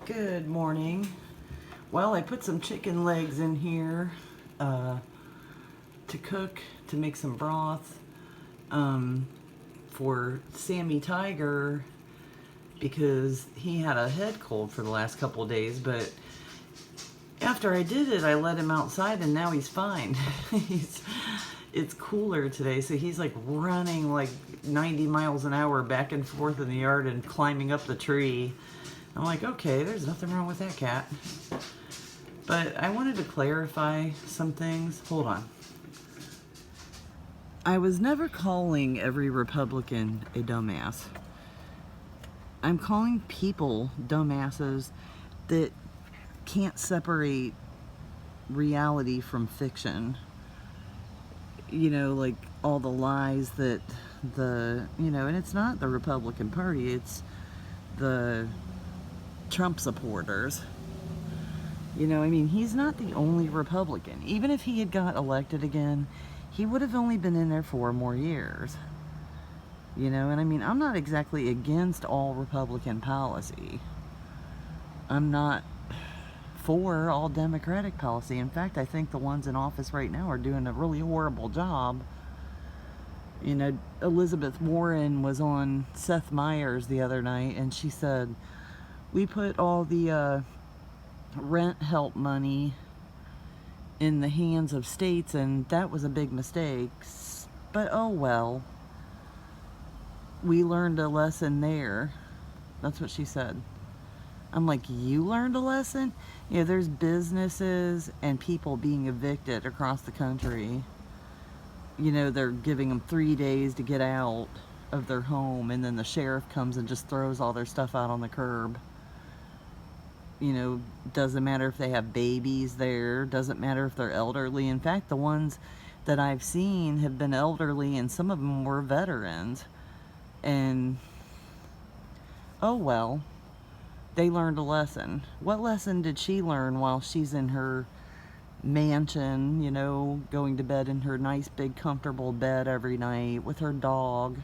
Good morning. Well, I put some chicken legs in here to cook, to make some broth for Sammy Tiger because he had a head cold for the last couple of days, but after I did it, I let him outside and now he's fine. It's cooler today, so he's like running like 90 miles an hour back and forth in the yard and climbing up the tree. I'm like, okay, there's nothing wrong with that cat. But I wanted to clarify some things. Hold on. I was never calling every Republican a dumbass. I'm calling people dumbasses that can't separate reality from fiction. You know, like all the lies that and it's not the Republican Party, it's the Trump supporters. You know, I mean, he's not the only Republican. Even if he had got elected again, he would have only been in there 4 more years. You know, and I mean, I'm not exactly against all Republican policy. I'm not for all Democratic policy. In fact, I think the ones in office right now are doing a really horrible job. You know, Elizabeth Warren was on Seth Meyers the other night, and she said, we put all the rent help money in the hands of states, and that was a big mistake. But oh well. We learned a lesson there. That's what she said. I'm like, you learned a lesson? You know, there's businesses and people being evicted across the country. You know, they're giving them 3 days to get out of their home, and then the sheriff comes and just throws all their stuff out on the curb. You know, doesn't matter if they have babies there, doesn't matter if they're elderly. In fact, the ones that I've seen have been elderly, and some of them were veterans. And oh well, they learned a lesson. What lesson did she learn while she's in her mansion, you know, going to bed in her nice big comfortable bed every night with her dog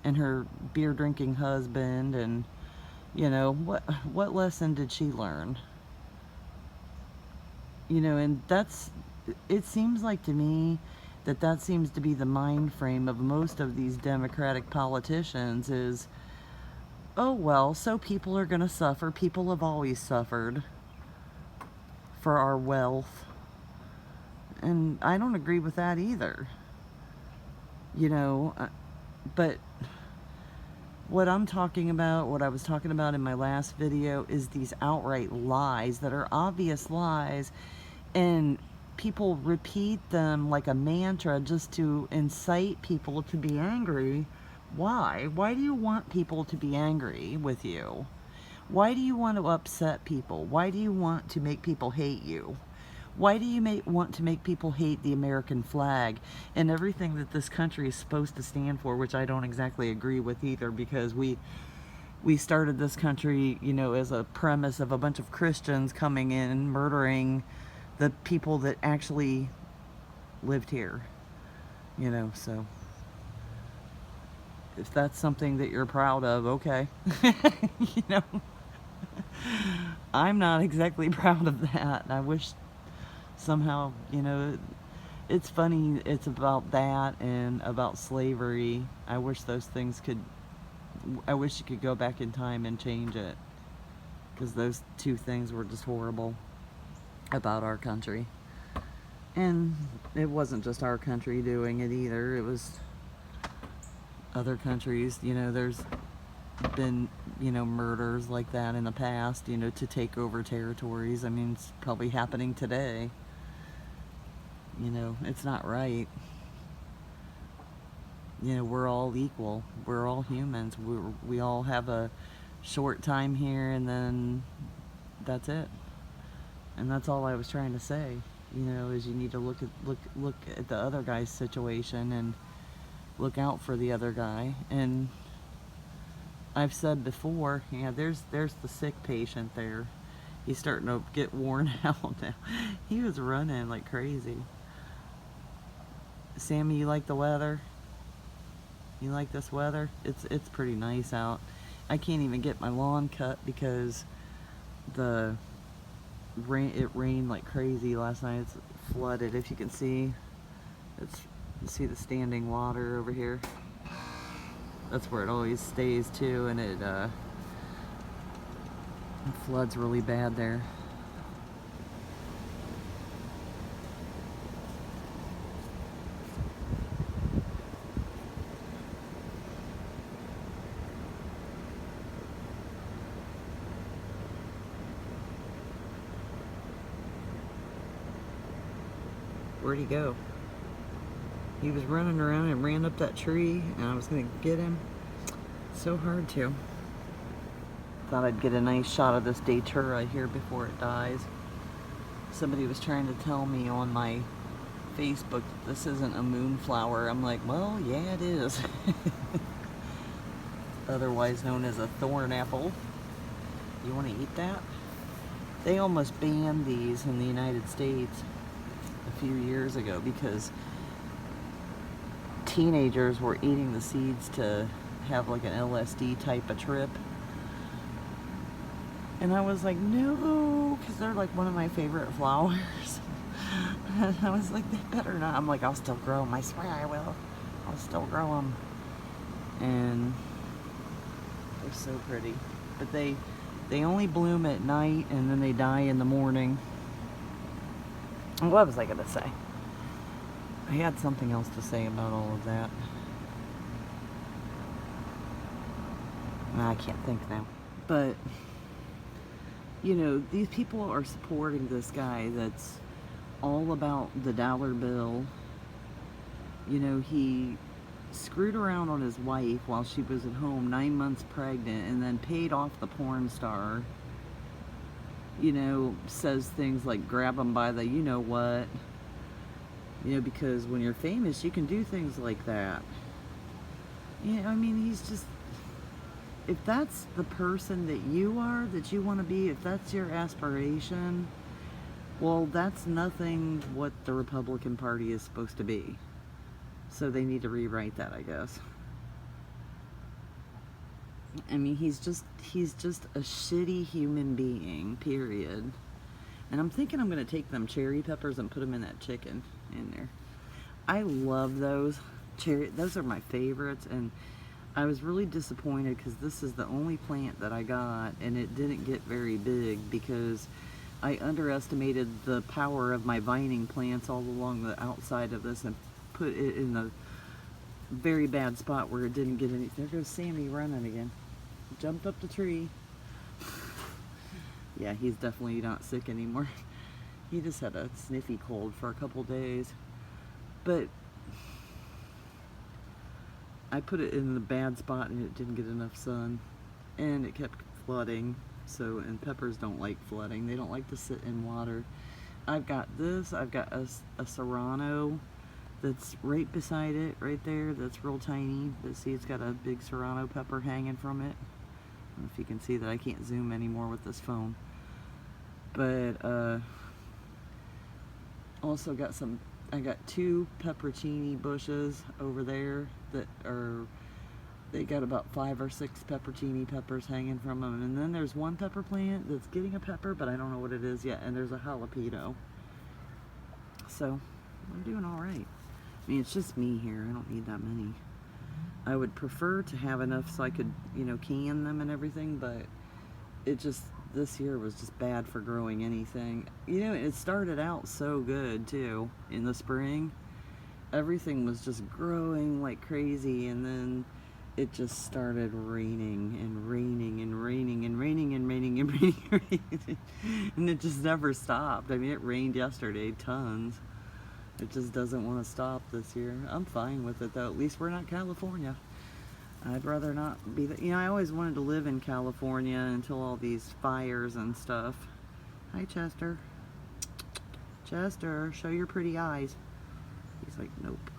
and her beer drinking husband? And you know, what lesson did she learn? You know, and it seems like to me that seems to be the mind frame of most of these Democratic politicians is, oh well, so people are going to suffer. People have always suffered for our wealth. And I don't agree with that either. You know, but what I'm talking about, what I was talking about in my last video, is these outright lies that are obvious lies, and people repeat them like a mantra just to incite people to be angry. Why? Why do you want people to be angry with you? Why do you want to upset people? Why do you want to make people hate you? Why do you want to make people hate the American flag and everything that this country is supposed to stand for, which I don't exactly agree with either, because we started this country, you know, as a premise of a bunch of Christians coming in, murdering the people that actually lived here. You know, so if that's something that you're proud of, okay. You know, I'm not exactly proud of that. I wish somehow, you know, it's funny, it's about that and about slavery. I wish those things I wish you could go back in time and change it, because those two things were just horrible about our country. And it wasn't just our country doing it either, it was other countries. You know, there's been, you know, murders like that in the past, you know, to take over territories. I mean, it's probably happening today. You know, it's not right. You know, we're all equal. We're all humans. We all have a short time here, and then that's it. And that's all I was trying to say. You know, is you need to look at the other guy's situation and look out for the other guy. And I've said before, yeah, there's the sick patient there. He's starting to get worn out now. He was running like crazy. Sammy, you like the weather? You like this weather? It's pretty nice out. I can't even get my lawn cut because the rain, it rained like crazy last night. It's flooded. If you can see, you see the standing water over here. That's where it always stays too, and it floods really bad there. Where'd he go? He was running around and ran up that tree, and I was gonna get him. So hard to. Thought I'd get a nice shot of this datura here before it dies. Somebody was trying to tell me on my Facebook that this isn't a moonflower. I'm like, well, yeah, it is. Otherwise known as a thorn apple. You want to eat that? They almost banned these in the United States a few years ago because teenagers were eating the seeds to have like an LSD type of trip. And I was like, no, because they're like one of my favorite flowers. And I was like, they better not. I'm like, I'll still grow them. I swear I will. I'll still grow them. And they're so pretty. But they only bloom at night and then they die in the morning. What was I going to say? I had something else to say about all of that. I can't think now. But, you know, these people are supporting this guy that's all about the dollar bill. You know, he screwed around on his wife while she was at home 9 months pregnant and then paid off the porn star. You know, says things like grab him by the you know what. You know, because when you're famous, you can do things like that. You know, I mean, he's just, if that's the person that you are, that you want to be, if that's your aspiration, well, that's nothing what the Republican Party is supposed to be. So they need to rewrite that, I guess. I mean, he's just a shitty human being, period. And I'm thinking I'm going to take them cherry peppers and put them in that chicken in there. I love those. Those are my favorites. And I was really disappointed because this is the only plant that I got and it didn't get very big because I underestimated the power of my vining plants all along the outside of this and put it in a very bad spot where it didn't get any. There goes Sammy running again. Jumped up the tree. Yeah, he's definitely not sick anymore. He just had a sniffy cold for a couple days. But I put it in the bad spot and it didn't get enough sun. And it kept flooding. So, and peppers don't like flooding. They don't like to sit in water. I've got this. I've got a serrano that's right beside it, right there. That's real tiny. But see, it's got a big serrano pepper hanging from it. I don't know if you can see that. I can't zoom anymore with this phone. But also got some, I got 2 pepperoncini bushes over there that are, they got about 5 or 6 pepperoncini peppers hanging from them. And then there's one pepper plant that's getting a pepper, but I don't know what it is yet. And there's a jalapeno. So I'm doing all right. I mean, it's just me here. I don't need that many. I would prefer to have enough so I could, you know, can them and everything, but it just, this year was just bad for growing anything. You know, it started out so good too in the spring. Everything was just growing like crazy, and then it just started raining and raining and raining and raining and raining and raining and raining. And it just never stopped. I mean, it rained yesterday, tons. It just doesn't want to stop this year. I'm fine with it though. At least we're not California. I'd rather not be you know, I always wanted to live in California until all these fires and stuff. Hi, Chester. Chester, show your pretty eyes. He's like, nope.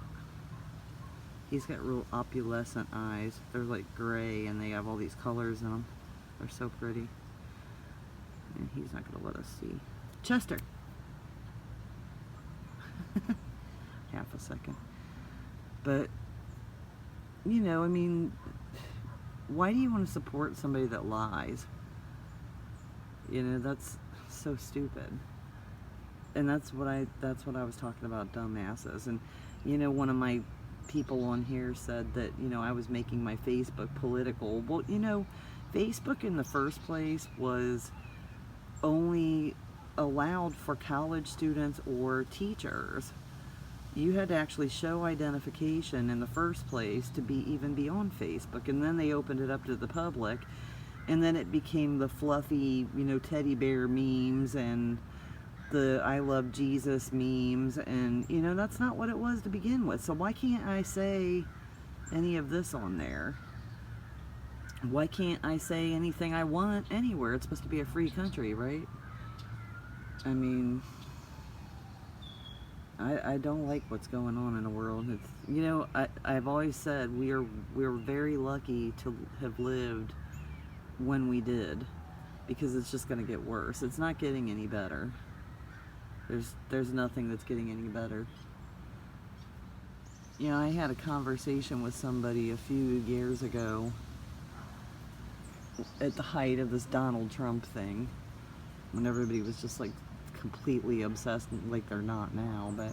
He's got real opalescent eyes. They're like gray and they have all these colors in them. They're so pretty. And he's not gonna let us see. Chester. Half a second. But, you know, I mean, why do you want to support somebody that lies? You know, that's so stupid. And that's what I was talking about, dumbasses. And you know, one of my people on here said that, you know, I was making my Facebook political. Well, you know, Facebook in the first place was only allowed for college students or teachers. You had to actually show identification in the first place to even be on Facebook, and then they opened it up to the public, and then it became the fluffy, you know, teddy bear memes and the I love Jesus memes, and you know, that's not what it was to begin with. So why can't I say any of this on there? Why can't I say anything I want anywhere? It's supposed to be a free country, right? I mean, I don't like what's going on in the world. It's, you know, I've always said we're very lucky to have lived when we did, because it's just going to get worse. It's not getting any better. There's nothing that's getting any better. You know, I had a conversation with somebody a few years ago at the height of this Donald Trump thing, when everybody was just like completely obsessed, like they're not now, but,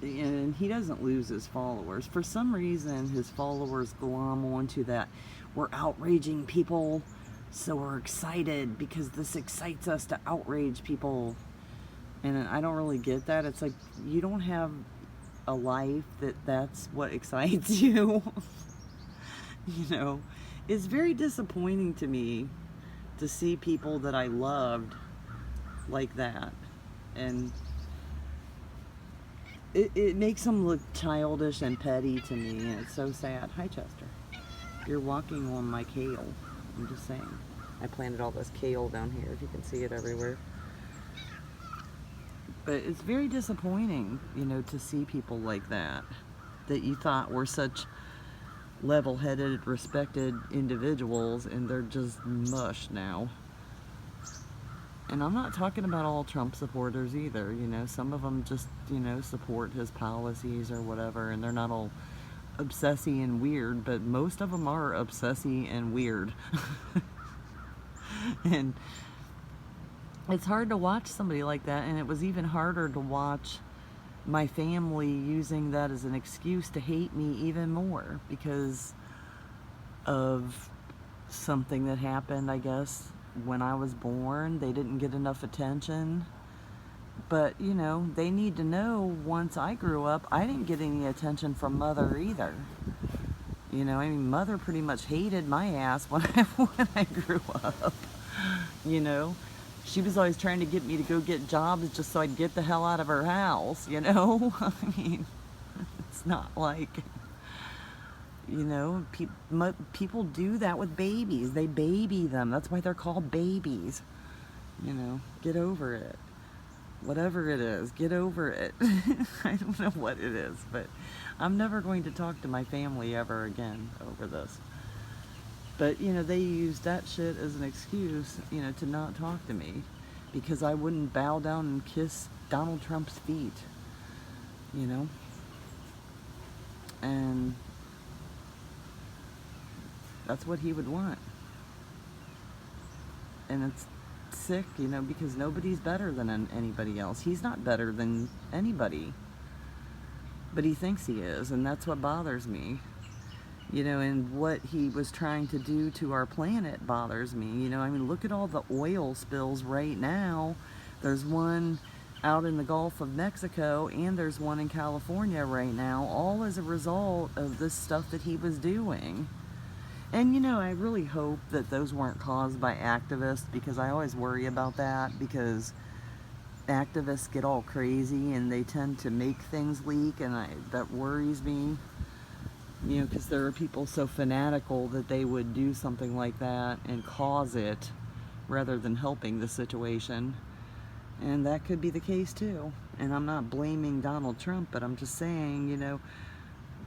and he doesn't lose his followers. For some reason, his followers glom onto that. We're outraging people, so we're excited because this excites us to outrage people. And I don't really get that. It's like, you don't have a life that's what excites you. You know, it's very disappointing to me to see people that I loved like that. And it makes them look childish and petty to me, and it's so sad. Hi, Chester. You're walking on my kale. I'm just saying. I planted all this kale down here, if you can see it everywhere. But it's very disappointing, you know, to see people like that you thought were such level-headed, respected individuals, and they're just mush now. And I'm not talking about all Trump supporters either, you know. Some of them just, you know, support his policies or whatever, and they're not all obsessy and weird, but most of them are obsessy and weird. And it's hard to watch somebody like that, and it was even harder to watch my family using that as an excuse to hate me even more because of something that happened, I guess, when I was born. They didn't get enough attention. But, you know, they need to know once I grew up, I didn't get any attention from Mother either. You know, I mean, Mother pretty much hated my ass when I grew up. You know? She was always trying to get me to go get jobs just so I'd get the hell out of her house, you know? I mean, it's not like, you know, people do that with babies. They baby them. That's why they're called babies. You know, get over it. Whatever it is, get over it. I don't know what it is, but I'm never going to talk to my family ever again over this. But, you know, they used that shit as an excuse, you know, to not talk to me because I wouldn't bow down and kiss Donald Trump's feet, you know? And that's what he would want. And it's sick, you know, because nobody's better than anybody else. He's not better than anybody. But he thinks he is, and that's what bothers me. You know, and what he was trying to do to our planet bothers me. You know, I mean, look at all the oil spills right now. There's one out in the Gulf of Mexico, and there's one in California right now, all as a result of this stuff that he was doing. And, you know, I really hope that those weren't caused by activists, because I always worry about that, because activists get all crazy and they tend to make things leak, and that worries me. You know, because there are people so fanatical that they would do something like that and cause it rather than helping the situation. And that could be the case too. And I'm not blaming Donald Trump, but I'm just saying, you know,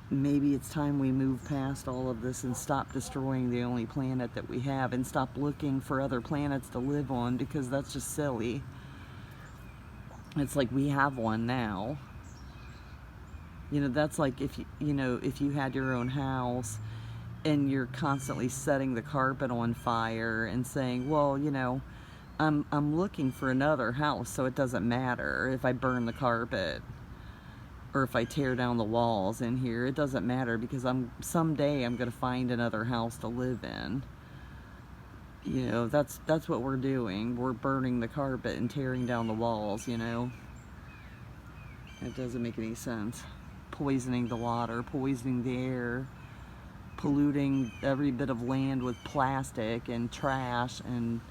maybe it's time we move past all of this and stop destroying the only planet that we have and stop looking for other planets to live on, because that's just silly. It's like we have one now. You know, that's like if you had your own house and you're constantly setting the carpet on fire and saying, well, you know, I'm looking for another house, so it doesn't matter if I burn the carpet or if I tear down the walls in here. It doesn't matter, because someday I'm gonna find another house to live in. You know, that's what we're doing. We're burning the carpet and tearing down the walls, you know. It doesn't make any sense. Poisoning the water, poisoning the air, polluting every bit of land with plastic and trash, and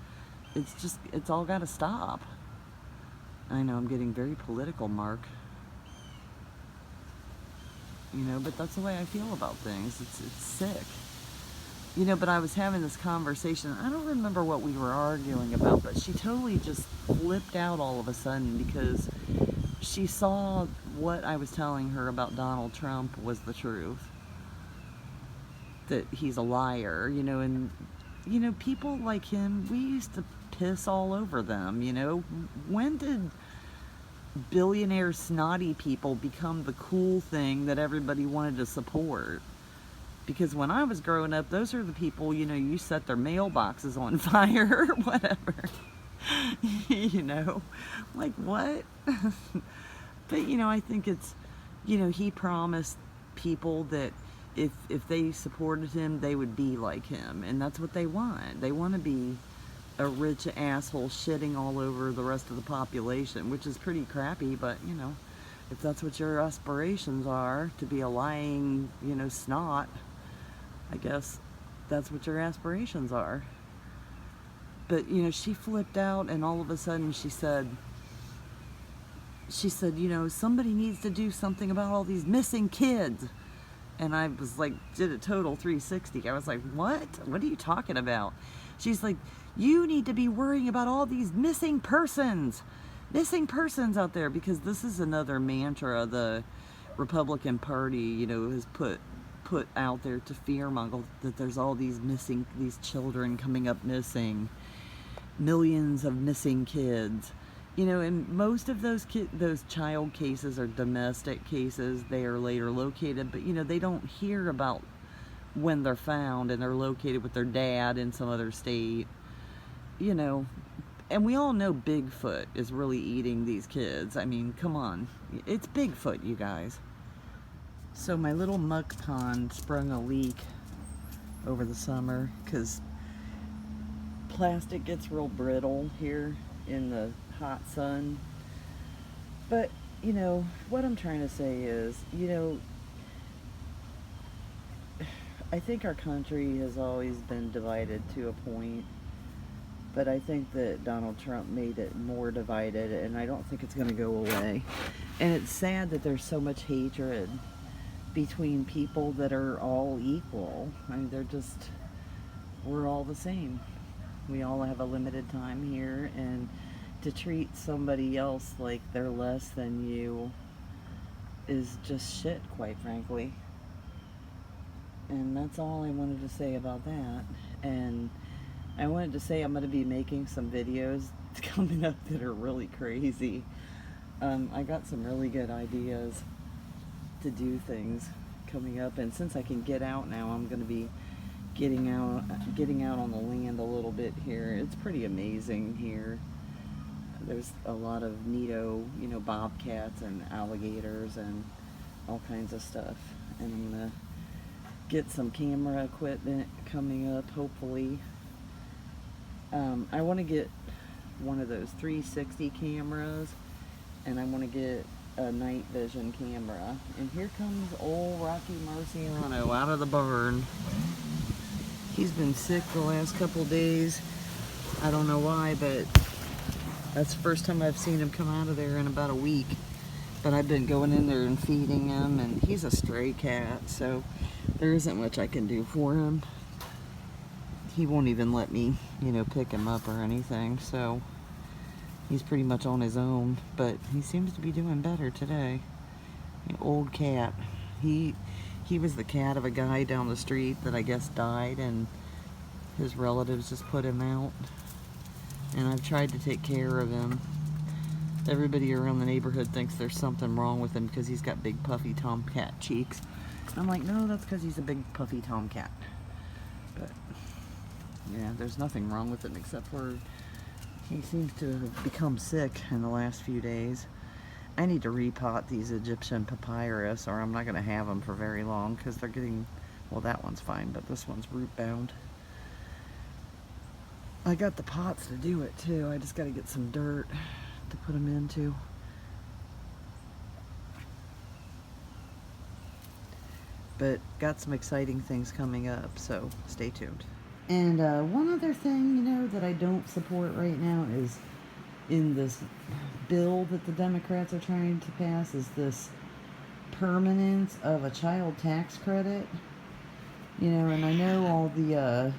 it's all got to stop. I know I'm getting very political, Mark. You know, but that's the way I feel about things. It's sick. You know, but I was having this conversation. I don't remember what we were arguing about, but she totally just flipped out all of a sudden because she saw what I was telling her about Donald Trump was the truth. That he's a liar, you know, and, you know, people like him, we used to piss all over them, you know. When did billionaire snotty people become the cool thing that everybody wanted to support? Because when I was growing up, those are the people, you know, you set their mailboxes on fire or whatever. You know, like what? But, you know, I think it's, you know, he promised people that if they supported him, they would be like him. And that's what they want. They want to be a rich asshole shitting all over the rest of the population, which is pretty crappy, but, you know, if that's what your aspirations are, to be a lying, you know, snot, I guess that's what your aspirations are. But, you know, she flipped out, and all of a sudden she said, you know, somebody needs to do something about all these missing kids. And I was like, did a total 360. I was like, what? What are you talking about? She's like, you need to be worrying about all these missing persons out there, because this is another mantra the Republican Party, you know, has put out there to fearmonger, that there's all these children coming up missing, millions of missing kids. You know, and most of those child cases are domestic cases. They are later located, but, you know, they don't hear about when they're found and they're located with their dad in some other state. You know, and we all know Bigfoot is really eating these kids. I mean, come on. It's Bigfoot, you guys. So my little muck pond sprung a leak over the summer because plastic gets real brittle here in the hot sun. But, you know, what I'm trying to say is, you know, I think our country has always been divided to a point, but I think that Donald Trump made it more divided, and I don't think it's going to go away. And it's sad that there's so much hatred between people that are all equal. I mean, we're all the same. We all have a limited time here, and to treat somebody else like they're less than you is just shit, quite frankly. And that's all I wanted to say about that. And I wanted to say I'm going to be making some videos coming up that are really crazy. I got some really good ideas to do things coming up, and since I can get out now, I'm going to be getting out on the land a little bit here. It's pretty amazing here. There's a lot of neato, you know, bobcats and alligators and all kinds of stuff. And I'm going to get some camera equipment coming up, hopefully. I want to get one of those 360 cameras, and I want to get a night vision camera. And here comes old Rocky Marciano out of the barn. He's been sick the last couple days. I don't know why, but that's the first time I've seen him come out of there in about a week. But I've been going in there and feeding him, and he's a stray cat, so there isn't much I can do for him. He won't even let me, you know, pick him up or anything, so he's pretty much on his own. But he seems to be doing better today. An old cat. He was the cat of a guy down the street that I guess died, and his relatives just put him out. And I've tried to take care of him. Everybody around the neighborhood thinks there's something wrong with him because he's got big puffy tomcat cheeks. I'm like, no, that's because he's a big puffy tomcat. But yeah, there's nothing wrong with him except for He seems to have become sick in the last few days. I need to repot these Egyptian papyrus, or I'm not going to have them for very long because they're getting, well, that one's fine, but this one's root bound. I got the pots to do it too. I just got to get some dirt to put them into. But got some exciting things coming up, so stay tuned. And one other thing, you know, that I don't support right now is in this bill that the Democrats are trying to pass is this permanence of a child tax credit. You know, and I know all the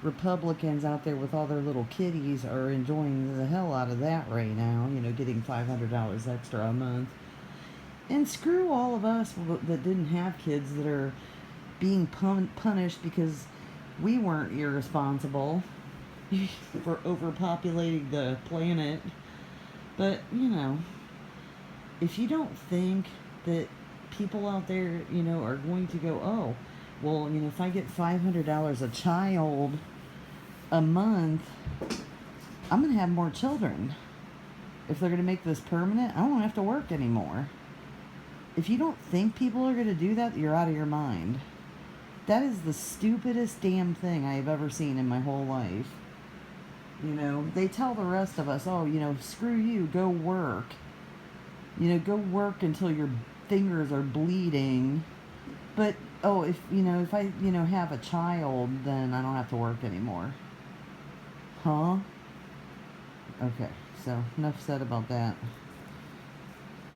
Republicans out there with all their little kiddies are enjoying the hell out of that right now, you know, getting $500 extra a month. And screw all of us that didn't have kids that are being punished because we weren't irresponsible for overpopulating the planet. But, you know, if you don't think that people out there, you know, are going to go, oh, well, you know, if I get $500 a child a month, I'm going to have more children. If they're going to make this permanent, I don't have to work anymore. If you don't think people are going to do that, you're out of your mind. That is the stupidest damn thing I have ever seen in my whole life. You know, they tell the rest of us, oh, you know, screw you, go work. You know, go work until your fingers are bleeding. But, oh, if I, you know, have a child, then I don't have to work anymore. Huh? Okay, so enough said about that.